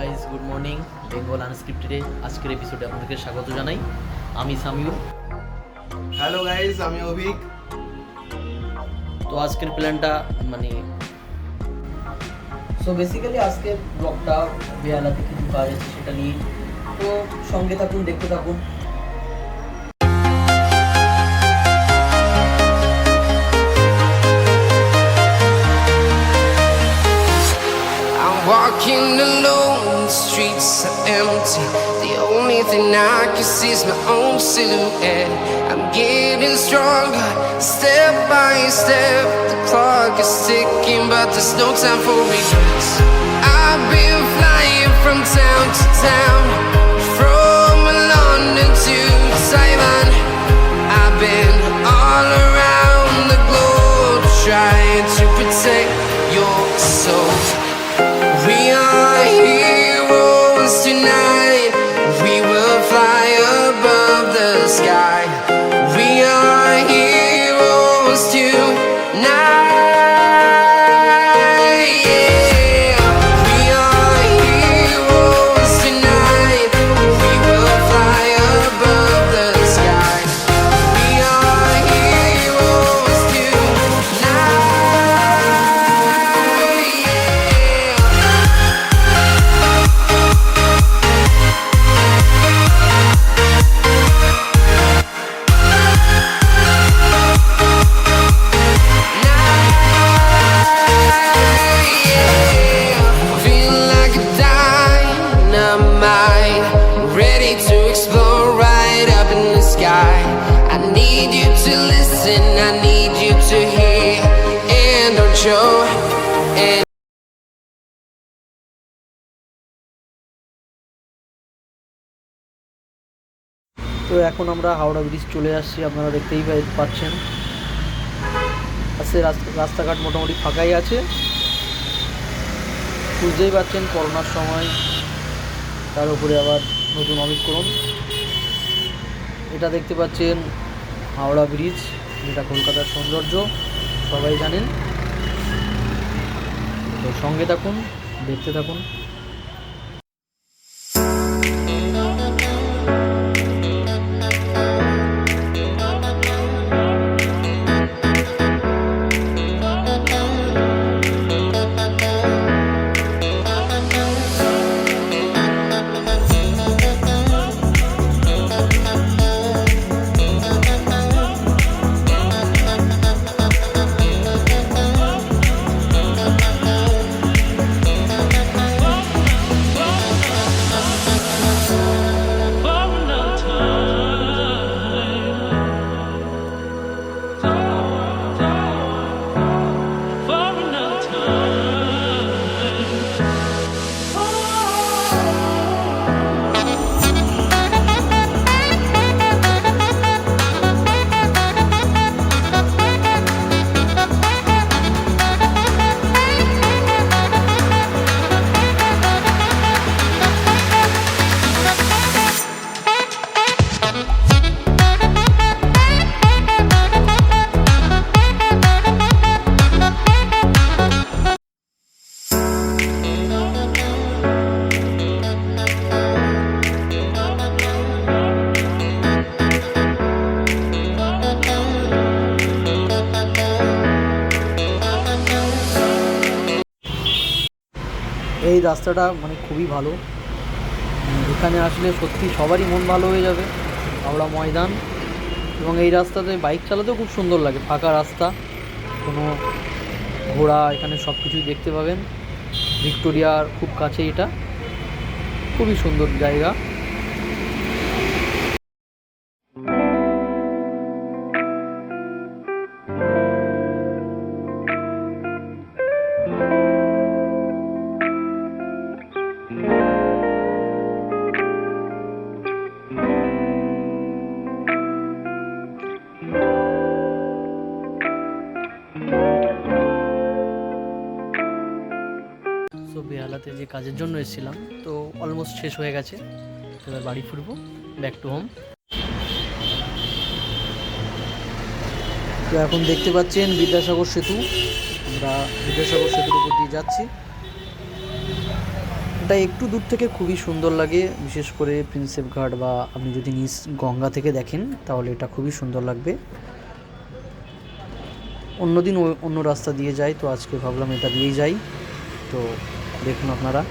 Guys, good morning. Bengal আনস্ক্রিপ্টেডে আজকের এপিসোডে আপনাদেরকে স্বাগত জানাই। আমি সামিউল। হ্যালো গাইজ, আমি অভিক। তো আজকের প্ল্যানটা বেসিক্যালি আজকে ব্লগটা বেহালাতে কিছু কাজ আছে সেটা নিয়ে, তো সঙ্গে থাকুন, দেখতে থাকুন। Walking alone, the streets are empty. The only thing I can see is my own silhouette. I'm getting stronger, step by step. The clock is ticking, but there's no time for regrets. I've been flying from town to town, from London to Taiwan. I've been all around the globe, trying to protect your soul. We are heroes tonight. We will fly above the sky. We are heroes tonight. Yeah. We are heroes tonight. We will fly above the sky. We are heroes tonight. তো এখন আমরা Howrah bridge চলে আসছি, আপনারা দেখতেই পাচ্ছেন। আজকে রাস্তাঘাট মোটামুটি ফাঁকাই আছে। বুঝতেই পারছেন করোনার সময়, তার উপরে আবার নতুন অমিক্রণ। এটা দেখতে পাচ্ছেন হাওড়া ব্রিজ, যেটা কলকাতার সৌন্দর্য, সবাই জানেন। তো সঙ্গে থাকুন, দেখতে থাকুন। এই রাস্তাটা খুবই ভালো। এখানে আসলে সত্যি সবারই মন ভালো হয়ে যাবে। হাওড়া ময়দান, এবং এই রাস্তাতে বাইক চালাতেও খুব সুন্দর লাগে। ফাঁকা রাস্তা, কোনো ঘোড়া, এখানে সব কিছুই দেখতে পাবেন। ভিক্টোরিয়ার খুব কাছে, এটা খুবই সুন্দর জায়গা। বেহালাতে যে কাজের জন্য এসেছিলাম, তো অলমোস্ট শেষ হয়ে গেছে। এবার বাড়ি ফিরবো, ব্যাক টু হোম। তো এখন দেখতে পাচ্ছেন বিদ্যাসাগর সেতু। আমরা বিদ্যাসাগর সেতুর উপর দিয়ে যাচ্ছি। ঘাটটা একটু দূর থেকে খুবই সুন্দর লাগে, বিশেষ করে প্রিন্সেপ ঘাট বা আপনি যদি নিচ গঙ্গা থেকে দেখেন তাহলে এটা খুবই সুন্দর লাগবে। অন্যদিন অন্য রাস্তা দিয়ে যাই, তো আজকে ভাবলাম এটা দিয়েই যাই। তো দেখুন আপনারা।